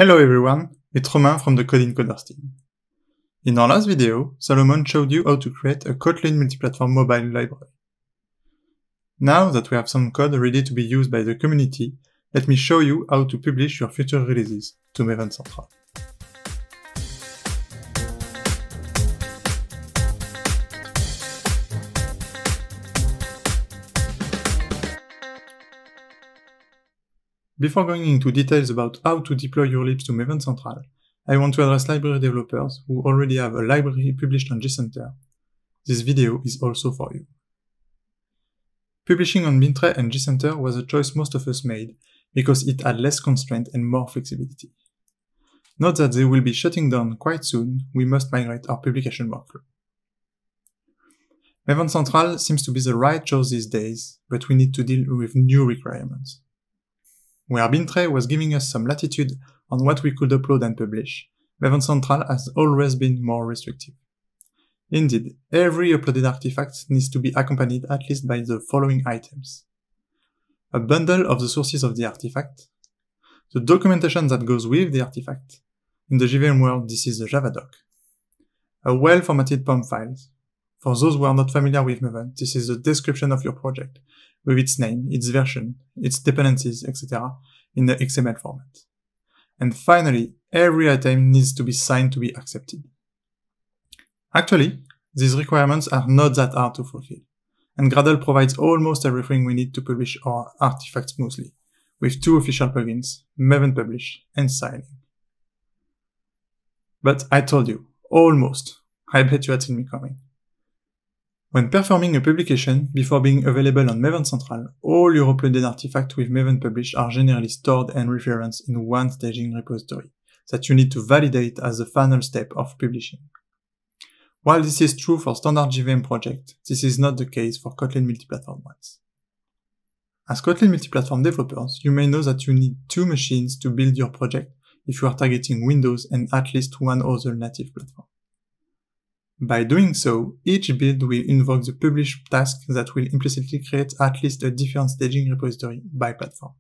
Hello everyone, it's Romain from the Coding Coders team. In our last video, Solomon showed you how to create a Kotlin multi-platform mobile library. Now that we have some code ready to be used by the community, let me show you how to publish your future releases to Maven Central. Before going into details about how to deploy your libs to Maven Central, I want to address library developers who already have a library published on gcenter. This video is also for you. Publishing on Bintray and gcenter was a choice most of us made because it had less constraint and more flexibility. Note that they will be shutting down quite soon, we must migrate our publication workflow. Maven Central seems to be the right choice these days, but we need to deal with new requirements. Where Bintray was giving us some latitude on what we could upload and publish, Maven Central has always been more restrictive. Indeed, every uploaded artifact needs to be accompanied at least by the following items: a bundle of the sources of the artifact, the documentation that goes with the artifact. In the JVM world, this is the Javadoc. A well-formatted POM file. For those who are not familiar with Maven, this is the description of your project, with its name, its version, its dependencies, etc. in the XML format. And finally, every item needs to be signed to be accepted. Actually, these requirements are not that hard to fulfill, and Gradle provides almost everything we need to publish our artifacts smoothly, with two official plugins, Maven Publish and Signing. But I told you, almost. I bet you had seen me coming. When performing a publication before being available on Maven Central, all your uploaded artifacts with Maven Publish are generally stored and referenced in one staging repository that you need to validate as the final step of publishing. While this is true for standard JVM projects, this is not the case for Kotlin multi-platform ones. As Kotlin multi-platform developers, you may know that you need two machines to build your project if you are targeting Windows and at least one other native platform. By doing so, each build will invoke the publish task that will implicitly create at least a different staging repository by platform.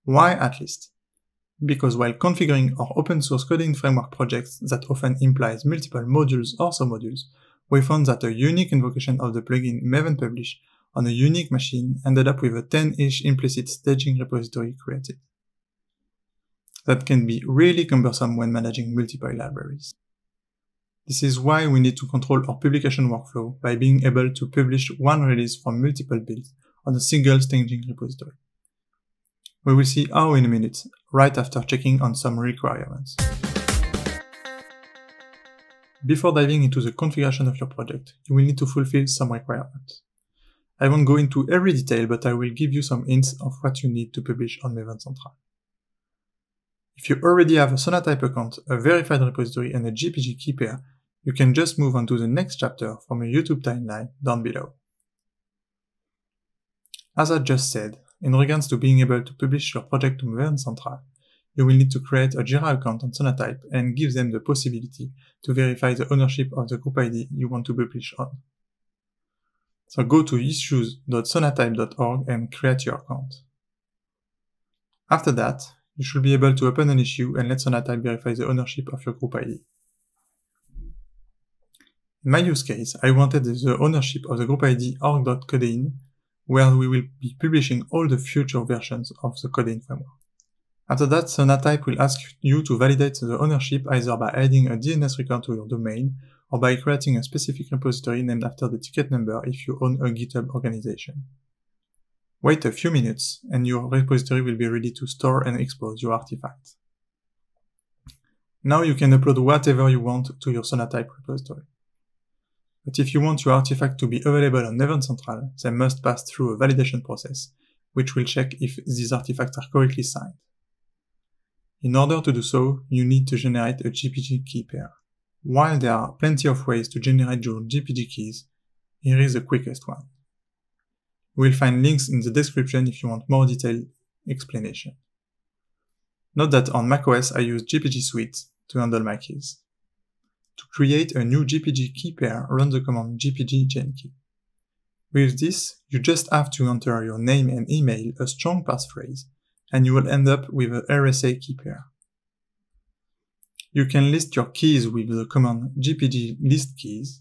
Why at least? Because while configuring our open source coding framework projects that often implies multiple modules or submodules, we found that a unique invocation of the plugin Maven Publish on a unique machine ended up with a 10-ish implicit staging repository created. That can be really cumbersome when managing multiple libraries. This is why we need to control our publication workflow by being able to publish one release from multiple builds on a single staging repository. We will see how in a minute, right after checking on some requirements. Before diving into the configuration of your project, you will need to fulfill some requirements. I won't go into every detail, but I will give you some hints of what you need to publish on Maven Central. If you already have a Sonatype account, a verified repository, and a GPG key pair, you can just move on to the next chapter from a YouTube timeline down below. As I just said, in regards to being able to publish your project to Maven Central, you will need to create a Jira account on Sonatype and give them the possibility to verify the ownership of the group ID you want to publish on. So go to issues.sonatype.org and create your account. After that, you should be able to open an issue and let Sonatype verify the ownership of your group ID. In my use case, I wanted the ownership of the group ID org.codein, where we will be publishing all the future versions of the Codein framework. After that, Sonatype will ask you to validate the ownership either by adding a DNS record to your domain or by creating a specific repository named after the ticket number if you own a GitHub organization. Wait a few minutes and your repository will be ready to store and expose your artifact. Now you can upload whatever you want to your Sonatype repository. But if you want your artifact to be available on Maven Central, they must pass through a validation process, which will check if these artifacts are correctly signed. In order to do so, you need to generate a GPG key pair. While there are plenty of ways to generate your GPG keys, here is the quickest one. You will find links in the description if you want more detailed explanation. Note that on macOS I use GPG Suite to handle my keys. To create a new GPG key pair, run the command gpg genkey. With this, you just have to enter your name and email, a strong passphrase, and you will end up with a RSA key pair. You can list your keys with the command gpg list keys,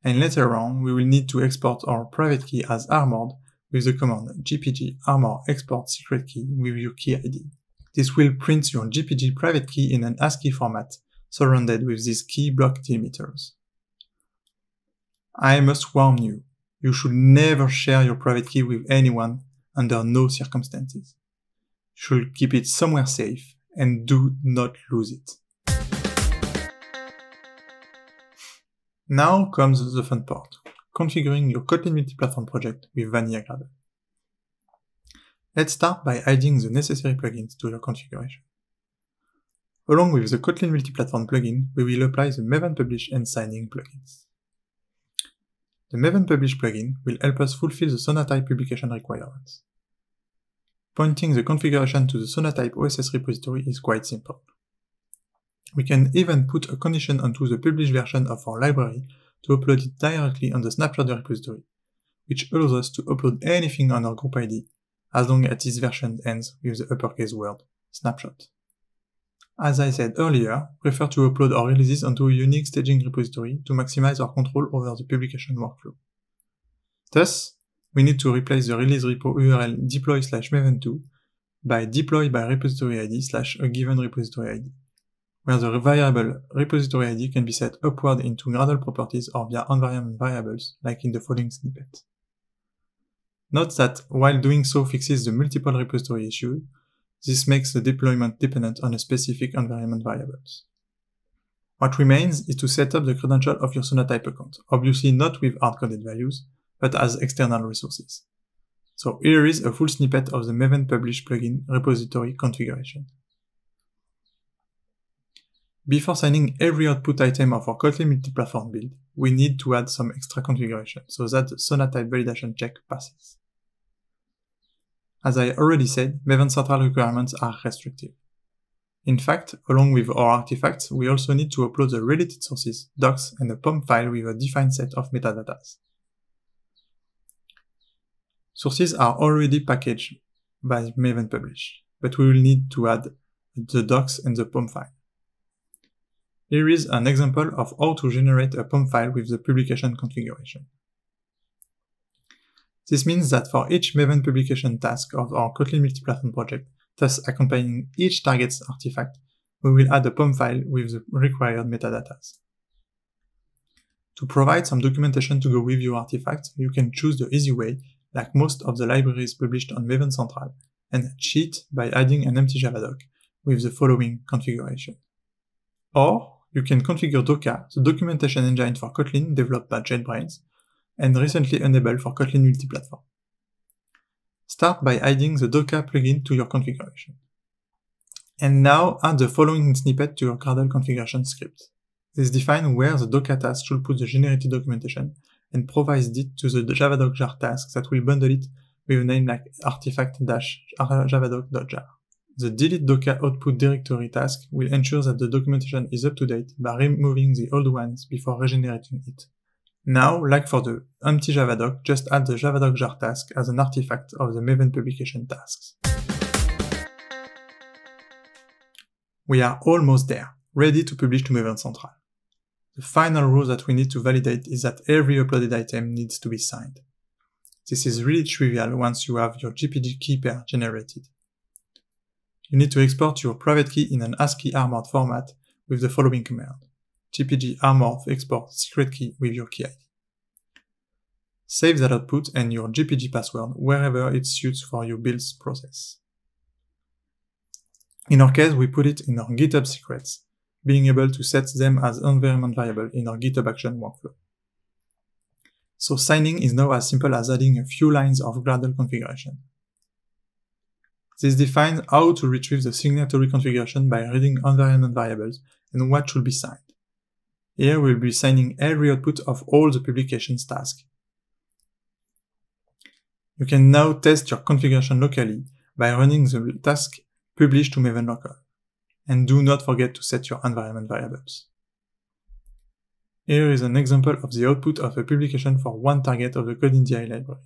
and later on we will need to export our private key as armored with the command gpg armor export secret key with your key ID. This will print your gpg private key in an ASCII format, surrounded with these key block delimiters. I must warn you, you should never share your private key with anyone under no circumstances. You should keep it somewhere safe and do not lose it. Now comes the fun part, configuring your Kotlin multi-platform project with Vanilla Gradle. Let's start by adding the necessary plugins to your configuration. Along with the Kotlin multi-platform plugin, we will apply the Maven Publish and Signing plugins. The Maven Publish plugin will help us fulfill the Sonatype publication requirements. Pointing the configuration to the Sonatype OSS repository is quite simple. We can even put a condition onto the published version of our library to upload it directly on the snapshot repository, which allows us to upload anything on our group ID, as long as this version ends with the uppercase word snapshot. As I said earlier, prefer to upload our releases onto a unique staging repository to maximize our control over the publication workflow. Thus, we need to replace the release repo URL deploy/maven2 by deploy by repository ID / a given repository ID, where the variable repository ID can be set upward into Gradle properties or via environment variables, like in the following snippet. Note that while doing so fixes the multiple repository issue, this makes the deployment dependent on a specific environment variables. What remains is to set up the credential of your Sonatype account, obviously not with hard-coded values, but as external resources. So here is a full snippet of the Maven Publish plugin repository configuration. Before signing every output item of our Kotlin multi-platform build, we need to add some extra configuration so that the Sonatype validation check passes. As I already said, Maven Central requirements are restrictive. In fact, along with our artifacts, we also need to upload the related sources, docs, and a POM file with a defined set of metadatas. Sources are already packaged by Maven Publish, but we will need to add the docs and the POM file. Here is an example of how to generate a POM file with the publication configuration. This means that for each Maven publication task of our Kotlin multi-platform project, thus accompanying each target's artifact, we will add a POM file with the required metadatas. To provide some documentation to go with your artifacts, you can choose the easy way, like most of the libraries published on Maven Central, and cheat by adding an empty Javadoc with the following configuration. Or, you can configure Doka, the documentation engine for Kotlin developed by JetBrains, and recently enabled for Kotlin multi-platform. Start by adding the Doka plugin to your configuration. And now add the following snippet to your Gradle configuration script. This defines where the Doka task should put the generated documentation and provides it to the Javadoc jar task that will bundle it with a name like artifact-javadoc.jar. The delete Doka output directory task will ensure that the documentation is up to date by removing the old ones before regenerating it. Now, like for the empty Javadoc, just add the Javadoc jar task as an artifact of the Maven publication tasks. We are almost there, ready to publish to Maven Central. The final rule that we need to validate is that every uploaded item needs to be signed. This is really trivial once you have your GPG key pair generated. You need to export your private key in an ASCII armored format with the following command: gpg armor export secret key with your key ID. Save that output and your GPG password wherever it suits for your build's process. In our case, we put it in our GitHub secrets, being able to set them as environment variable in our GitHub action workflow. So signing is now as simple as adding a few lines of Gradle configuration. This defines how to retrieve the signatory configuration by reading environment variables and what should be signed. Here we'll be signing every output of all the publications tasks. You can now test your configuration locally by running the task publish to Maven local. And do not forget to set your environment variables. Here is an example of the output of a publication for one target of the CodeInDI library,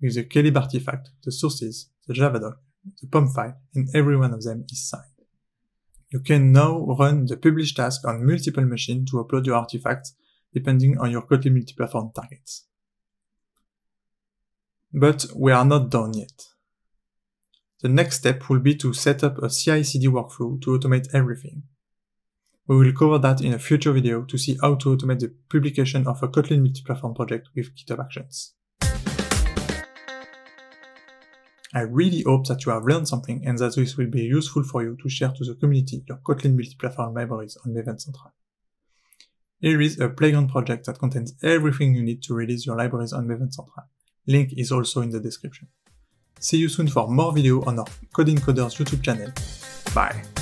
with the Klib artifact, the sources, the Javadoc, the POM file, and every one of them is signed. You can now run the publish task on multiple machines to upload your artifacts, depending on your Kotlin multi-platform targets. But we are not done yet. The next step will be to set up a CI/CD workflow to automate everything. We will cover that in a future video to see how to automate the publication of a Kotlin multi-platform project with GitHub Actions. I really hope that you have learned something and that this will be useful for you to share to the community your Kotlin multi-platform libraries on Maven Central. Here is a playground project that contains everything you need to release your libraries on Maven Central. Link is also in the description. See you soon for more videos on our Coding Coders YouTube channel. Bye!